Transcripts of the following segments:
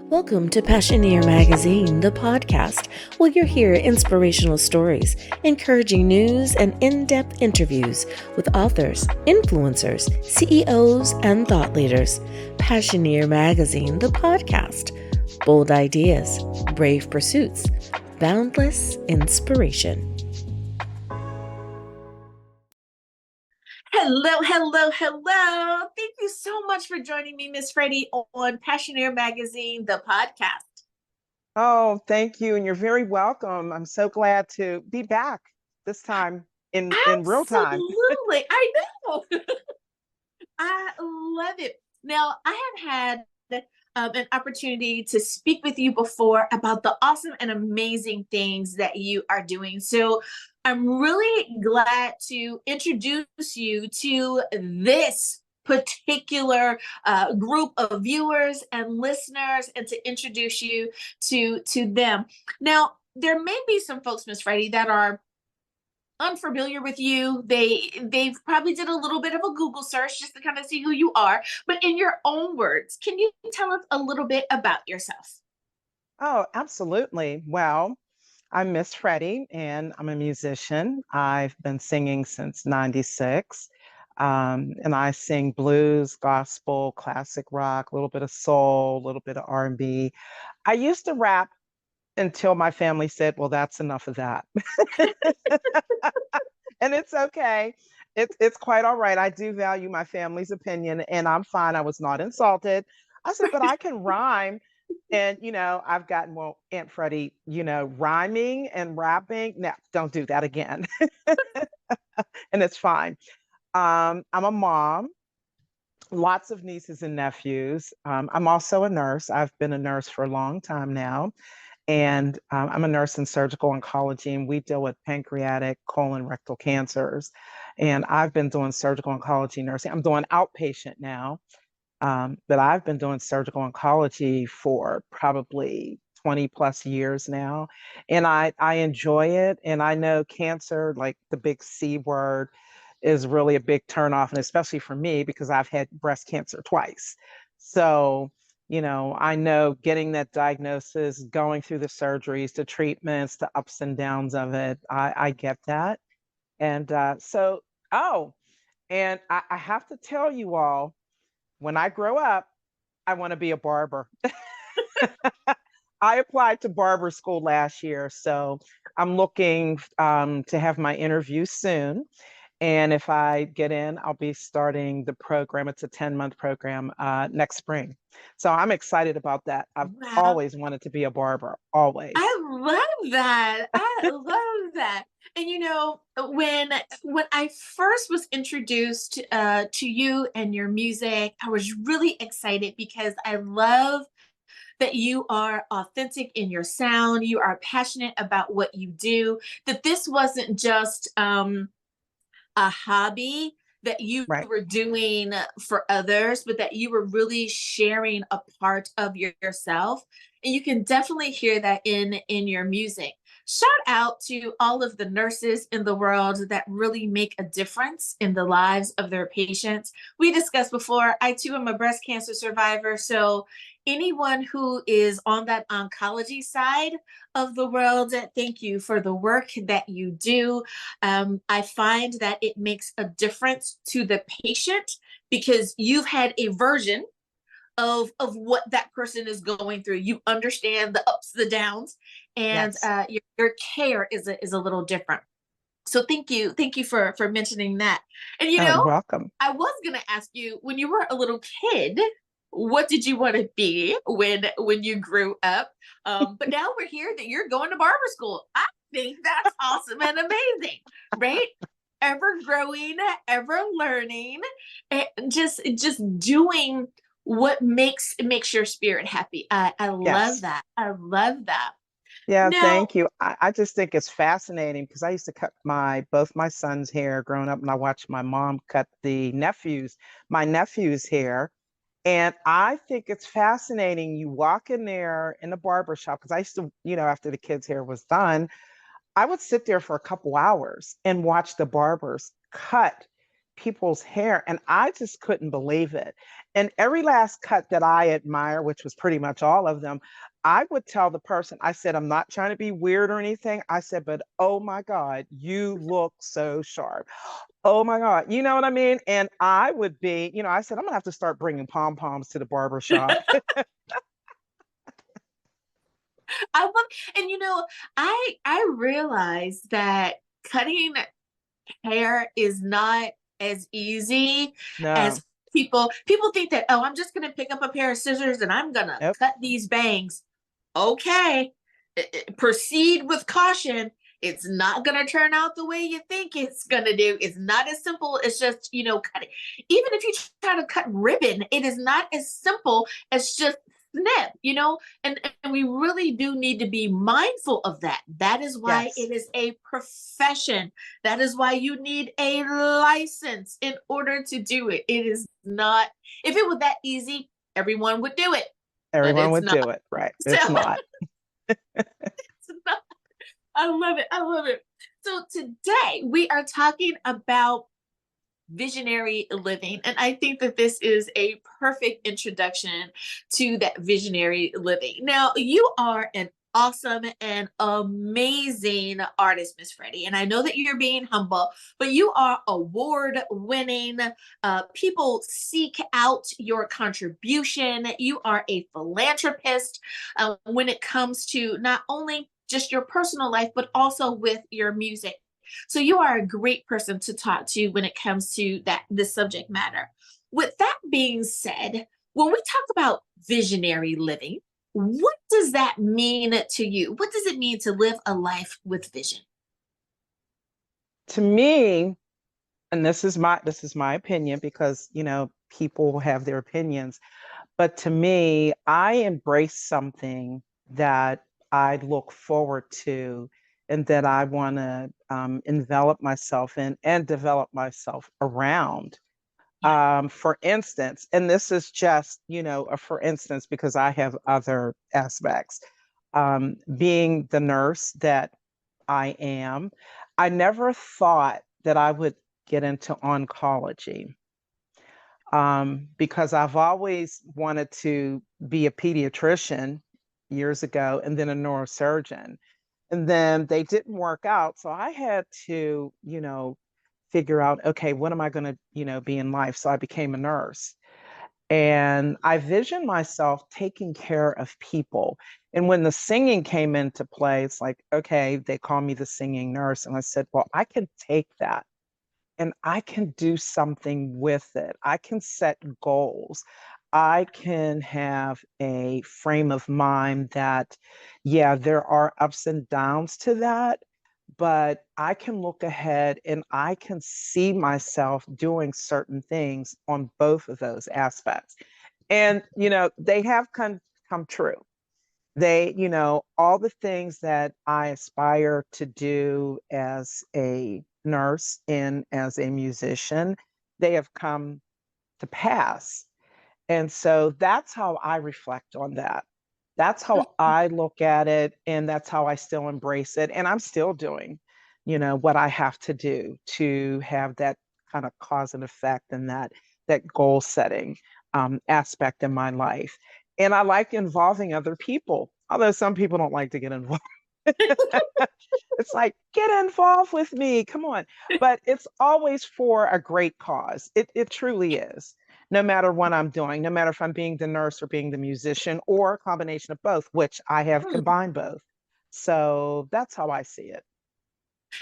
Welcome to Passioneer Magazine The Podcast, where you'll hear inspirational stories, encouraging news, and in-depth interviews with authors, influencers, CEOs, and thought leaders. Passioneer Magazine The Podcast. Bold ideas, brave pursuits, boundless inspiration. Hello. Thank you so much for joining me, Miss Freddye, on Passioneer Magazine, the podcast. Oh, thank you. And you're very welcome. I'm so glad to be back this time in real time. Absolutely. I know. I love it. Now, I have had an opportunity to speak with you before about the awesome and amazing things that you are doing. So I'm really glad to introduce you to this particular group of viewers and listeners, and to introduce you to them. Now, there may be some folks, Miss Freddye, that are unfamiliar with you. They've probably did a little bit of a Google search just to kind of see who you are. But in your own words, can you tell us a little bit about yourself? Oh, absolutely. Well, I'm Miss Freddye and I'm a musician. I've been singing since 96. And I sing blues, gospel, classic rock, a little bit of soul, a little bit of R&B. I used to rap until my family said, well, that's enough of that. And it's okay. It's quite all right. I do value my family's opinion and I'm fine. I was not insulted. I said, but I can rhyme. And, I've gotten, well, Aunt Freddie, rhyming and rapping. No, don't do that again. And it's fine. I'm a mom, lots of nieces and nephews. I'm also a nurse. I've been a nurse for a long time now. And I'm a nurse in surgical oncology, and we deal with pancreatic, colon, rectal cancers. And I've been doing surgical oncology nursing. I'm doing outpatient now, but I've been doing surgical oncology for probably 20 plus years now. And I enjoy it. And I know cancer, like the big C word, is really a big turnoff, and especially for me because I've had breast cancer twice. So, I know getting that diagnosis, going through the surgeries, the treatments, the ups and downs of it, I get that. And and I have to tell you all, when I grow up, I want to be a barber. I applied to barber school last year, so I'm looking to have my interview soon. And if I get in, I'll be starting the program. It's a 10-month program next spring. So I'm excited about that. I've Wow. always wanted to be a barber, always. I love that. I love that. And when I first was introduced to you and your music, I was really excited because I love that you are authentic in your sound. You are passionate about what you do. That this wasn't just a hobby that you Right. were doing for others, but that you were really sharing a part of yourself. And you can definitely hear that in your music. Shout out to all of the nurses in the world that really make a difference in the lives of their patients. We discussed before, I too am a breast cancer survivor. So anyone who is on that oncology side of the world, thank you for the work that you do. I find that it makes a difference to the patient because you've had a version of what that person is going through. You understand the ups, the downs, and Yes. your care is a little different. So thank you for mentioning that. And Oh, you're welcome. I was gonna ask you, when you were a little kid, what did you want to be when you grew up? But now we're here that you're going to barber school. I think that's awesome and amazing, right? Ever growing, ever learning, and just doing what makes your spirit happy. I love Yes. that. I love that. Yeah, Now, thank you. I just think it's fascinating because I used to cut both my sons' hair growing up, and I watched my mom cut my nephew's hair. And I think it's fascinating. You walk in there in a barber shop, because I used to, after the kids' hair was done, I would sit there for a couple hours and watch the barbers cut people's hair. And I just couldn't believe it. And every last cut that I admire, which was pretty much all of them, I would tell the person, I said, I'm not trying to be weird or anything. I said, but oh my God, you look so sharp. Oh my God. You know what I mean? And I would be, I said, I'm gonna have to start bringing pom poms to the barber shop. I love, and I realized that cutting hair is not as easy No, as people think that, oh, I'm just going to pick up a pair of scissors and I'm going to nope. cut these bangs. Okay. Proceed with caution. It's not going to turn out the way you think it's going to do. It's not as simple as just, cutting. Even if you try to cut ribbon, it is not as simple as just snip, and we really do need to be mindful of that. That is why Yes. it is a profession. That is why you need a license in order to do it. It is not, if it were that easy, everyone would do it, but Everyone it's would not. do it. Right. So It's not. it's not. I love it. I love it. So today we are talking about visionary living. And I think that this is a perfect introduction to that visionary living. Now, you are an awesome and amazing artist, Miss Freddie. And I know that you're being humble, but you are award winning. People seek out your contribution. You are a philanthropist when it comes to not only just your personal life, but also with your music. So you are a great person to talk to when it comes to this subject matter. With that being said, when we talk about visionary living, what does that mean to you? What does it mean to live a life with vision? To me, and this is my opinion because, people have their opinions, but to me, I embrace something that I look forward to and that I want to envelop myself in and develop myself around. Yeah. For instance, and this is just, a for instance, because I have other aspects. Being the nurse that I am, I never thought that I would get into oncology because I've always wanted to be a pediatrician years ago and then a neurosurgeon. And then they didn't work out. So I had to, figure out, okay, what am I going to, be in life? So I became a nurse. And I visioned myself taking care of people. And when the singing came into play, it's like, okay, they call me the singing nurse. And I said, well, I can take that and I can do something with it. I can set goals. I can have a frame of mind that, yeah, there are ups and downs to that, but I can look ahead and I can see myself doing certain things on both of those aspects. And, they have come true. All the things that I aspire to do as a nurse and as a musician, they have come to pass. And so that's how I reflect on that. That's how I look at it. And that's how I still embrace it. And I'm still doing, what I have to do to have that kind of cause and effect and that goal setting aspect in my life. And I like involving other people, although some people don't like to get involved. It's like, get involved with me. Come on. But it's always for a great cause. It truly is. No matter what I'm doing, no matter if I'm being the nurse or being the musician or a combination of both, which I have combined both. So that's how I see it.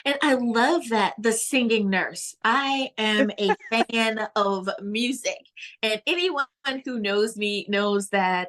And I love that, the singing nurse. I am a fan of music, and anyone who knows me knows that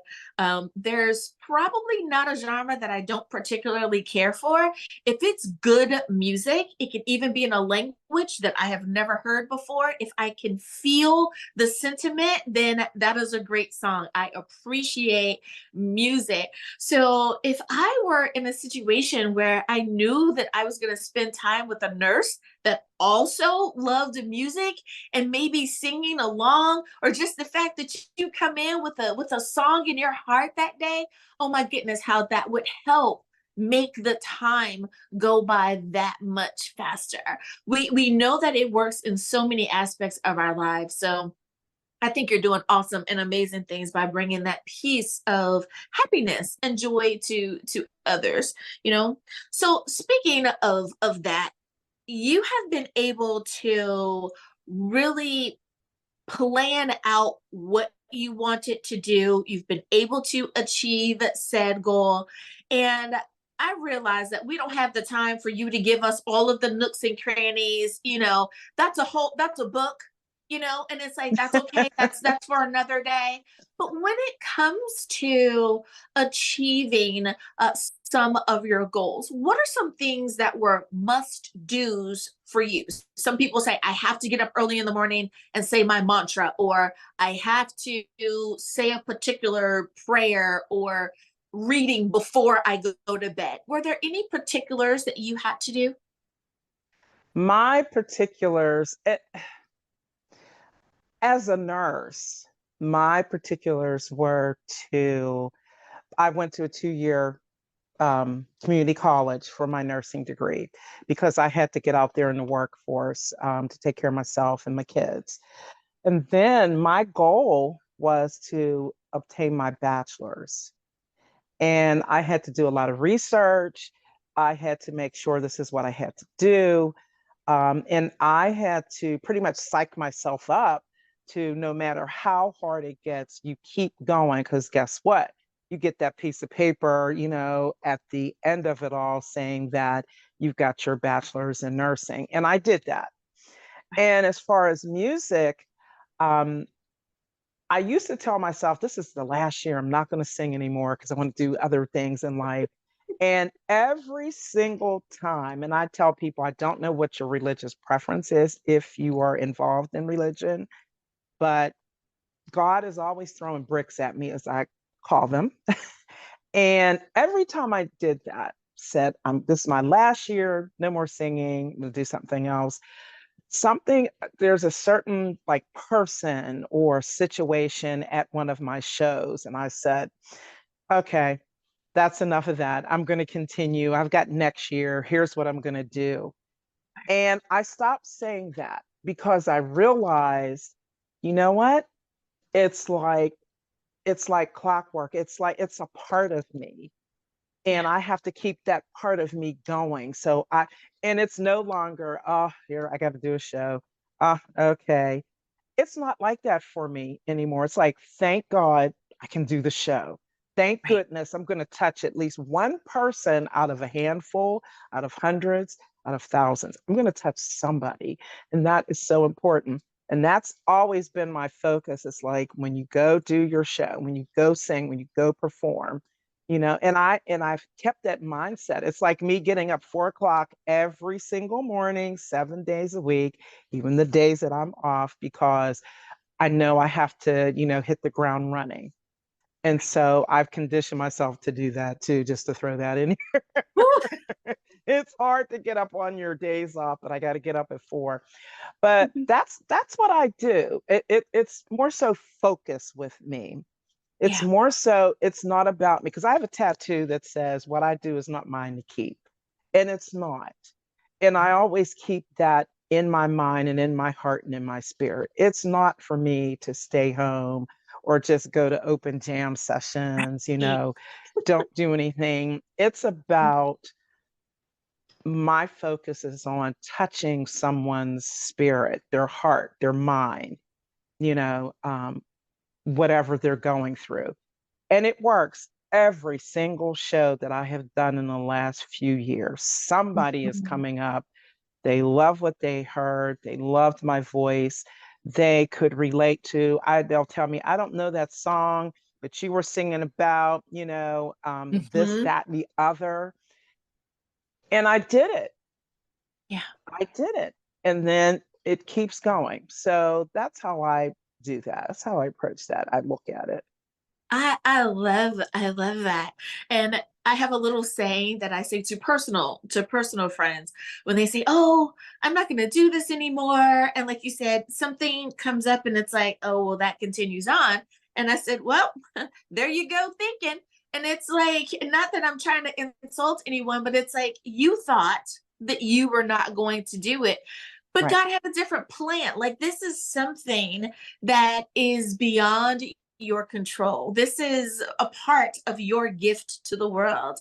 there's probably not a genre that I don't particularly care for. If it's good music, it can even be in a language that I have never heard before. If I can feel the sentiment, then that is a great song. I appreciate music. So if I were in a situation where I knew that I was going to spend time with a nurse that also loved music and maybe singing along, or just the fact that you come in with a song in your heart that day, oh my goodness, how that would help make the time go by that much faster. We know that it works in so many aspects of our lives. So I think you're doing awesome and amazing things by bringing that piece of happiness and joy to others, you know? So speaking of that, you have been able to really plan out what you wanted to do. You've been able to achieve said goal. And I realize that we don't have the time for you to give us all of the nooks and crannies. That's a book, and it's like, that's okay. That's for another day. But when it comes to achieving some of your goals, what are some things that were must do's for you? Some people say, I have to get up early in the morning and say my mantra, or I have to say a particular prayer or reading before I go to bed. Were there any particulars that you had to do? My particulars, as a nurse, my particulars were I went to a 2-year community college for my nursing degree because I had to get out there in the workforce to take care of myself and my kids. And then my goal was to obtain my bachelor's. And I had to do a lot of research. I had to make sure this is what I had to do. And I had to pretty much psych myself up to, no matter how hard it gets, you keep going, because guess what? You get that piece of paper, at the end of it all saying that you've got your bachelor's in nursing. And I did that. And as far as music, um, I used to tell myself, this is the last year, I'm not going to sing anymore because I want to do other things in life. And every single time, and I tell people, I don't know what your religious preference is if you are involved in religion, but God is always throwing bricks at me, as I call them. And every time I did that, said, this is my last year, no more singing, I'm going to do something else. There's a certain like person or situation at one of my shows. And I said, okay, that's enough of that. I'm going to continue. I've got next year. Here's what I'm going to do. And I stopped saying that because I realized, you know what? It's like clockwork. It's a part of me. And I have to keep that part of me going. And it's no longer, oh, here, I got to do a show. Okay. It's not like that for me anymore. It's like, thank God I can do the show. Thank Right. goodness I'm going to touch at least one person out of a handful, out of hundreds, out of thousands. I'm going to touch somebody. And that is so important. And that's always been my focus. It's like, when you go do your show, when you go sing, when you go perform, I've kept that mindset. It's like me getting up 4 o'clock every single morning, 7 days a week, even the days that I'm off, because I know I have to, hit the ground running. And so I've conditioned myself to do that too, just to throw that in. It's hard to get up on your days off, but I got to get up at 4. But that's what I do. It's more so focus with me. It's Yeah. more so, it's not about me, because I have a tattoo that says, what I do is not mine to keep. And it's not. And I always keep that in my mind and in my heart and in my spirit. It's not for me to stay home or just go to open jam sessions, don't do anything. It's about, my focus is on touching someone's spirit, their heart, their mind, you know, um, whatever they're going through. And it works. Every single show that I have done in the last few years, somebody is Mhm. coming up. They love what they heard. They loved my voice. They could relate to. They'll tell me, I don't know that song, but you were singing about, this, Mhm. that, and the other. And I did it. Yeah. I did it. And then it keeps going. So that's how I do that. That's how I approach that. I look at it. I love that. And I have a little saying that I say to personal friends when they say, "Oh, I'm not going to do this anymore." And like you said, something comes up and it's like, "Oh, well that continues on." And I said, "Well, there you go thinking." And it's like, not that I'm trying to insult anyone, but it's like, you thought that you were not going to do it. But Right. God had a different plan. Like, this is something that is beyond your control. This is a part of your gift to the world.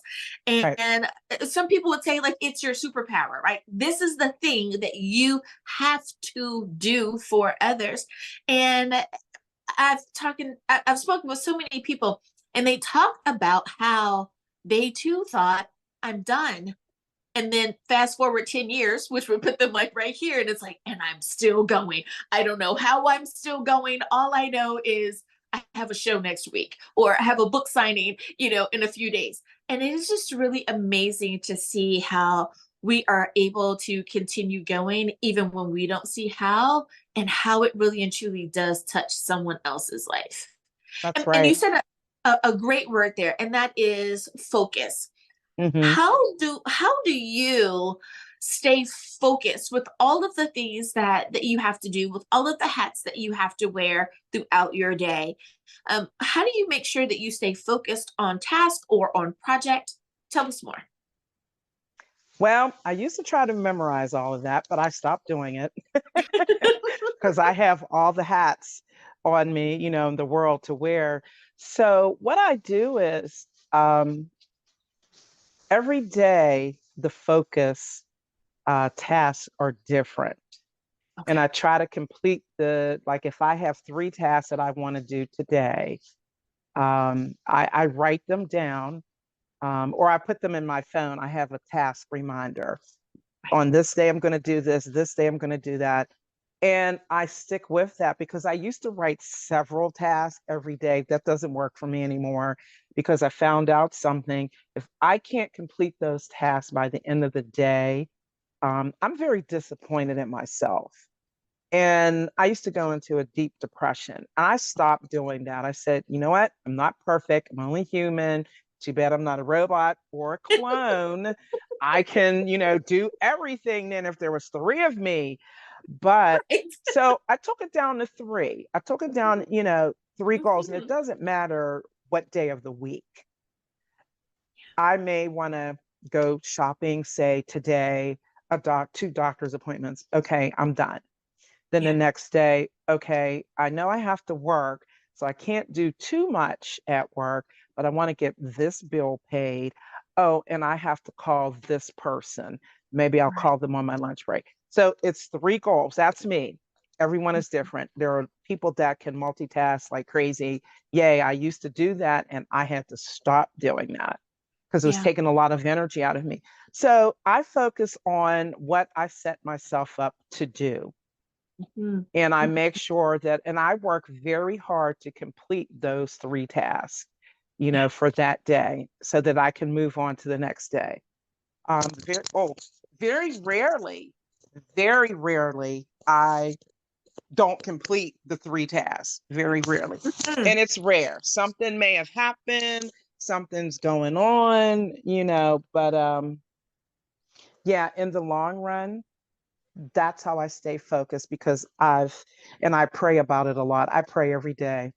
Right. And some people would say, like, it's your superpower, right? This is the thing that you have to do for others. And I've spoken with so many people, and they talk about how they too thought, I'm done. And then fast forward 10 years, which would put them like right here. And it's like, and I'm still going. I don't know how I'm still going. All I know is I have a show next week, or I have a book signing, in a few days. And it is just really amazing to see how we are able to continue going, even when we don't see how, and how it really and truly does touch someone else's life. That's And you right. said a great word there, and that is focus. Hmm. How do you stay focused with all of the things that you have to do, with all of the hats that you have to wear throughout your day? How do you make sure that you stay focused on task or on project? Tell us more. Well, I used to try to memorize all of that, but I stopped doing it because I have all the hats on me, in the world to wear. So what I do is every day the focus tasks are different. And Okay. I try to complete like if I have 3 tasks that I want to do today, I write them down, or I put them in my phone. I have a task reminder. On this day, I'm going to do this day, I'm going to do that. And I stick with that because I used to write several tasks every day. That doesn't work for me anymore because I found out something. If I can't complete those tasks by the end of the day, I'm very disappointed in myself. And I used to go into a deep depression. I stopped doing that. I said, you know what? I'm not perfect. I'm only human. Too bad I'm not a robot or a clone. I can, do everything then if there was 3 of me. But Right. so I took it down to 3. I took it down, 3 goals. And it Mhm. doesn't matter what day of the week. I may want to go shopping, say today, 2 doctor's appointments. Okay, I'm done. Then the Yeah. next day, okay, I know I have to work, so I can't do too much at work, but I want to get this bill paid. Oh, and I have to call this person. Maybe I'll Right. call them on my lunch break. So it's 3 goals. That's me. Everyone is different. There are people that can multitask like crazy. Yay, I used to do that and I had to stop doing that because it was Yeah. taking a lot of energy out of me. So I focus on what I set myself up to do, Mhm. and I make sure that, and I work very hard to complete those 3 tasks, Yeah. for that day so that I can move on to the next day. Very, very rarely, I don't complete the 3 tasks, very rarely. Mhm. And it's rare. Something may have happened, something's going on, but yeah, in the long run, that's how I stay focused because and I pray about it a lot. I pray every day.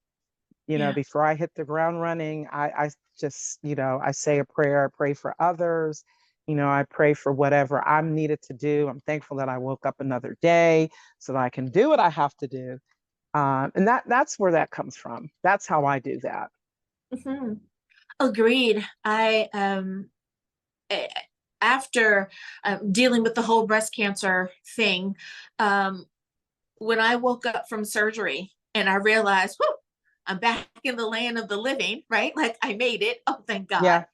Yeah. Before I hit the ground running, I just, I say a prayer. I pray for others. I pray for whatever I'm needed to do. I'm thankful that I woke up another day so that I can do what I have to do. And that's where that comes from. That's how I do that. Mhm. Agreed. A- After dealing with the whole breast cancer thing, um, when I woke up from surgery and I realized, whoo, I'm back in the land of the living, right? Like, I made it. Oh, thank God. Yeah.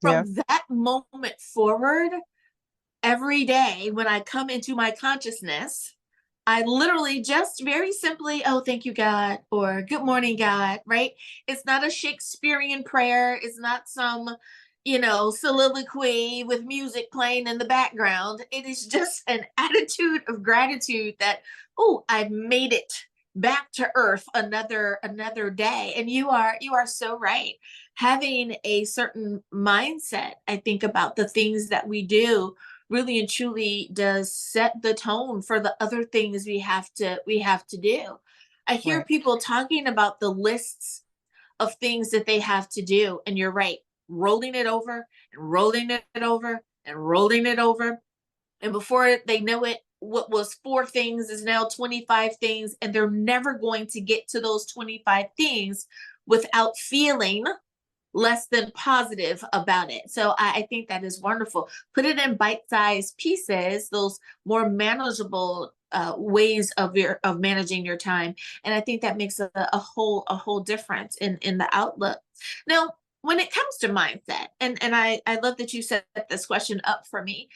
Yeah. From that moment forward, every day when I come into my consciousness, I literally just very simply, oh, thank you, God, or good morning, God, right? It's not a Shakespearean prayer. It's not some, soliloquy with music playing in the background. It is just an attitude of gratitude that, oh, I've made it back to earth another day. And you are so right. Having a certain mindset, I think, about the things that we do really and truly does set the tone for the other things we have to do. I hear Right. people talking about the lists of things that they have to do, and you're right, rolling it over and rolling it over and rolling it over, and before they know it, what was 4 things is now 25 things, and they're never going to get to those 25 things without feeling less than positive about it. So I think that is wonderful. Put it in bite-sized pieces, those more manageable ways of managing your time, and I think that makes a whole difference in the outlook. Now, when it comes to mindset, and I love that you set this question up for me.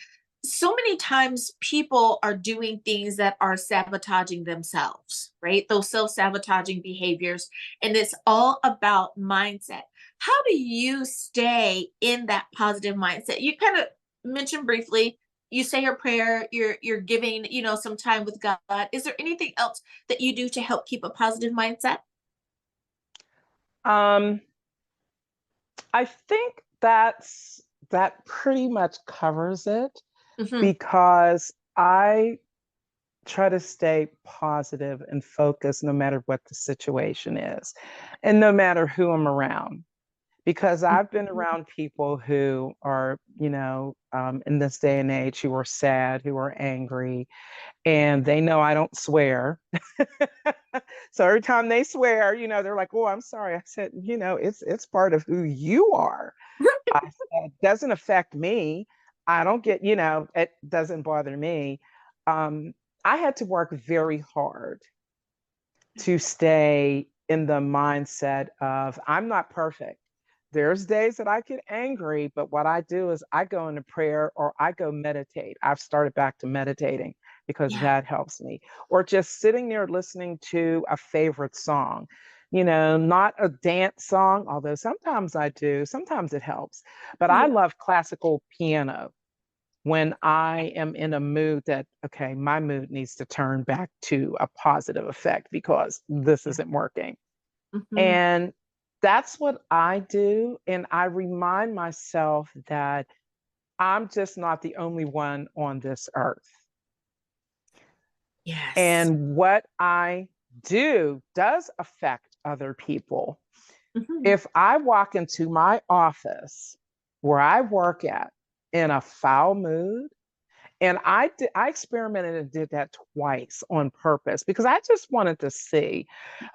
So many times people are doing things that are sabotaging themselves, right? Those self-sabotaging behaviors, and it's all about mindset. How do you stay in that positive mindset? You kind of mentioned briefly, you say your prayer, you're giving, some time with God. Is there anything else that you do to help keep a positive mindset? Um, I think that pretty much covers it Hmm. because I try to stay positive and focused no matter what the situation is and no matter who I'm around. Because I've been around people who are, in this day and age, who are sad, who are angry, and they know I don't swear. So every time they swear, they're like, "Oh, I'm sorry." I said, it's part of who you are. I said, it doesn't affect me. I don't get, it doesn't bother me. Um, I had to work very hard to stay in the mindset of I'm not perfect. There's days that I get angry, but what I do is I go into prayer or I go meditate. I've started back to meditating because Yeah. that helps me. Or just sitting there listening to a favorite song, not a dance song, although sometimes I do, sometimes it helps. But I Yeah. love classical piano when I am in a mood that, okay, my mood needs to turn back to a positive effect because this Yeah. isn't working. Hmm. And that's what I do. And I remind myself that I'm just not the only one on this earth. Yes. And what I do does affect other people. Hmm. If I walk into my office where I work at in a foul mood, and I experimented and did that twice on purpose because I just wanted to see,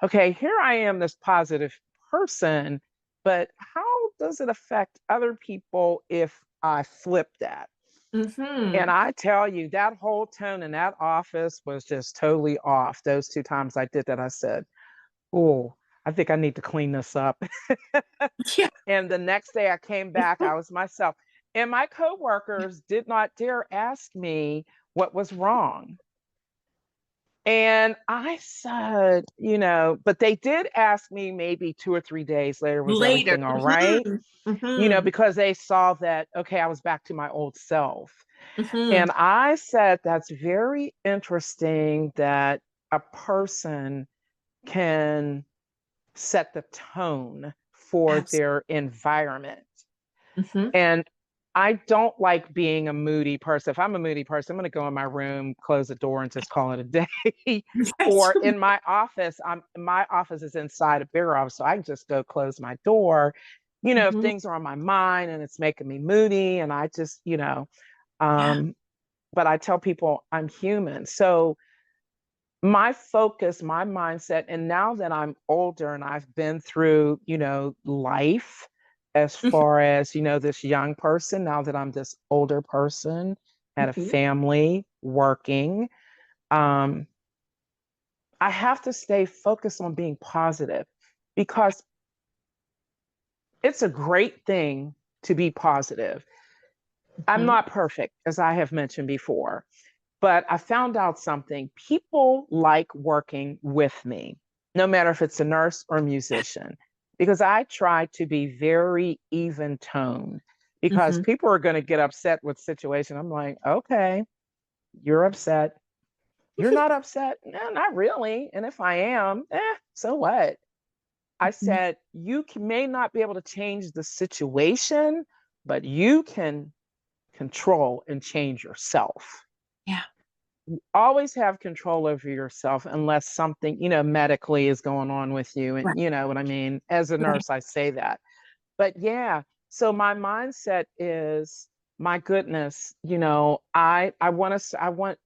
okay, here I am, this positive person, but how does it affect other people if I flip that? And Hmm. I tell you, that whole tone in that office was just totally off. Those 2 times I did that, I said, oh, I think I need to clean this up. Yeah. And the next day I came back, I was myself. And my coworkers did not dare ask me what was wrong. And I said, but they did ask me maybe 2 or 3 days later, was Later. everything all right? Hmm. Hmm. Because they saw that, okay, I was back to my old self. Hmm. And I said, that's very interesting that a person can set the tone for Absolutely. their environment. Hmm. And I don't like being a moody person. If I'm a moody person, I'm going to go in my room, close the door, and just call it a day. Yes. Or in my office is inside a bigger office, so I can just go close my door. If Hmm. things are on my mind and it's making me moody, and I just, Yeah. um, but I tell people I'm human. So my focus, my mindset, and now that I'm older and I've been through, life as Mhm. far as, this young person, now that I'm this older person, had a Mhm. family, working, um, I have to stay focused on being positive because it's a great thing to be positive. I'm Mhm. not perfect, as I have mentioned before. But I found out something. People like working with me, no matter if it's a nurse or a musician, because I try to be very even toned because Mhm. people are going to get upset with situation. I'm like, okay, you're upset. You're not upset? No, not really. And if I am, so what? I Mhm. said, may not be able to change the situation, but you can control and change yourself. Yeah. Always have control over yourself unless something, medically is going on with you. And Right. you know what I mean? As a Right. nurse, I say that. But yeah, so my mindset is, my goodness, I want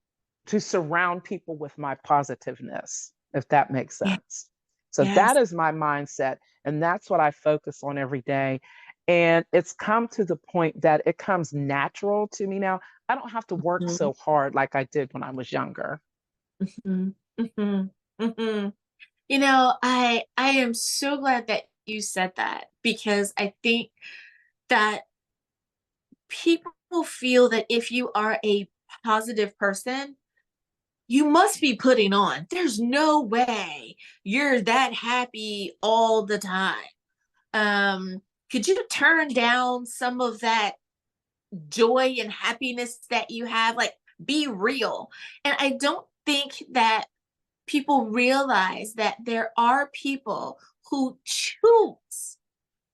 to surround people with my positiveness, if that makes Yeah. sense. So that Yes. is my mindset. And that's what I focus on every day. And it's come to the point that it comes natural to me now. I don't have to work Mhm, so hard like I did when I was younger. mhm, mhm, mhm. I am so glad that you said that because I think that people feel that if you are a positive person, you must be putting on. There's no way you're that happy all the time. Could you turn down some of that joy and happiness that you have? Like, be real. And I don't think that people realize that there are people who choose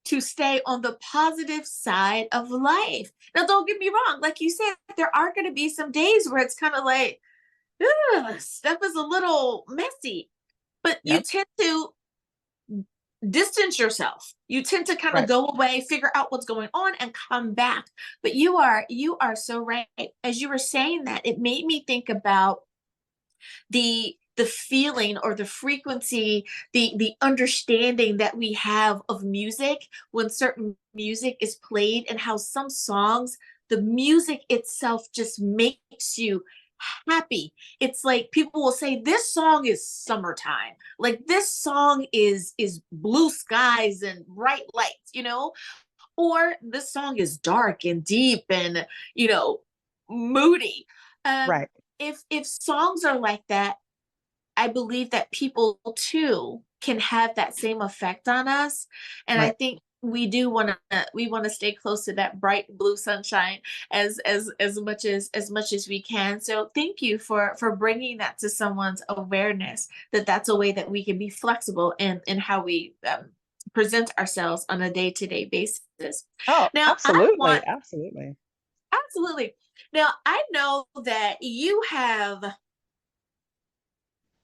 to stay on the positive side of life. Now, don't get me wrong. Like you said, there are going to be some days where it's kind of like, ugh, stuff is a little messy, but you Yep. tend to distance yourself. You tend to kind of Right. go away, figure out what's going on, and come back. But you are so right. As you were saying that, it made me think about the feeling or the frequency, the understanding that we have of music when certain music is played, and how some songs, the music itself just makes you happy. It's like people will say this song is summertime, like this song is blue skies and bright lights, or this song is dark and deep and you know moody. um Right. if songs are like that, I believe that people too can have that same effect on us. And I Right. think we want to stay close to that bright blue sunshine as much as we can. So thank you for bringing that to someone's awareness, that that's a way that we can be flexible in how we present ourselves on a day-to-day basis. Oh, Now, I absolutely. want Absolutely. absolutely. Now, I know that you have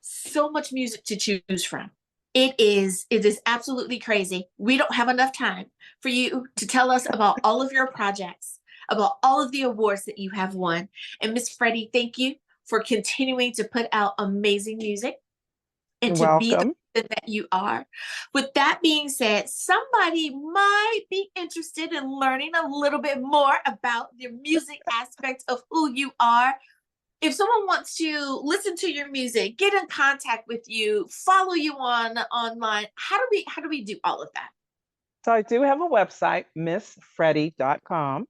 so much music to choose from. It is absolutely crazy. We don't have enough time for you to tell us about all of your projects, about all of the awards that you have won. And Miss Freddie, thank you for continuing to put out amazing music and You're to be the welcome. person that you are. With that being said, somebody might be interested in learning a little bit more about the music aspect of who you are. If someone wants to listen to your music, get in contact with you, follow you on online, how do we do all of that? So I do have a website, missfreddie.com.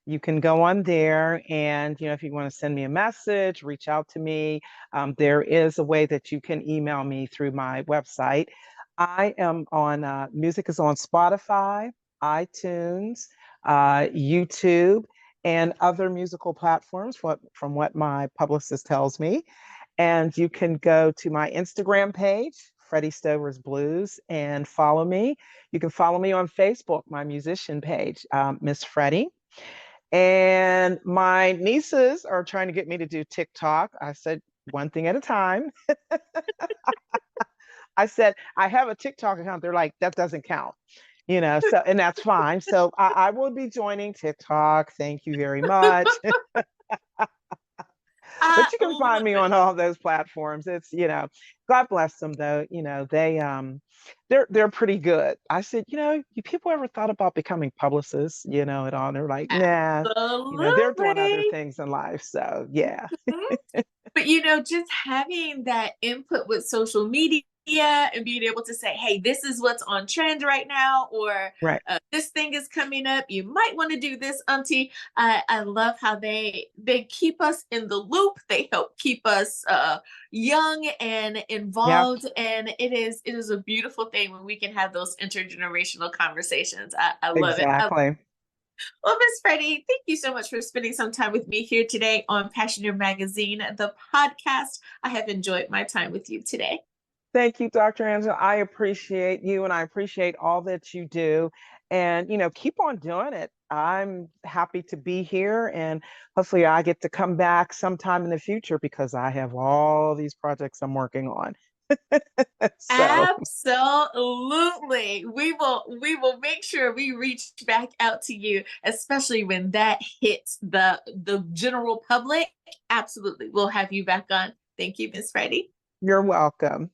You can go on there and, if you want to send me a message, reach out to me. There is a way that you can email me through my website. I am on, music is on Spotify, iTunes, YouTube, and other musical platforms, from what my publicist tells me. And you can go to my Instagram page, Freddie Stover's Blues, and follow me. You can follow me on Facebook, my musician page, Miss Freddie. And my nieces are trying to get me to do TikTok. I said, one thing at a time. I said, I have a TikTok account. They're like, that doesn't count, so, and that's fine. So I will be joining TikTok. Thank you very much. I But you can find love me it. on all those platforms. It's, God bless them though. They're pretty good. I said, you people ever thought about becoming publicists, at all? They're like, nah, they're doing other Absolutely. things in life. So yeah. Mhm. But just having that input with social media and being able to say, hey, this is what's on trend right now, or Right. this thing is coming up. You might want to do this, Auntie. I love how they keep us in the loop. They help keep us young and Yeah, involved. And it is a beautiful thing when we can have those intergenerational conversations. I love it. exactly. Well, Miss Freddie, thank you so much for spending some time with me here today on Passioneer Magazine, the podcast. I have enjoyed my time with you today. Thank you, Dr. Angela. I appreciate you and I appreciate all that you do. And, keep on doing it. I'm happy to be here and hopefully I get to come back sometime in the future because I have all these projects I'm working on. So Absolutely. We will make sure we reach back out to you, especially when that hits the general public. Absolutely. We'll have you back on. Thank you, Miss Freddie. you're welcome.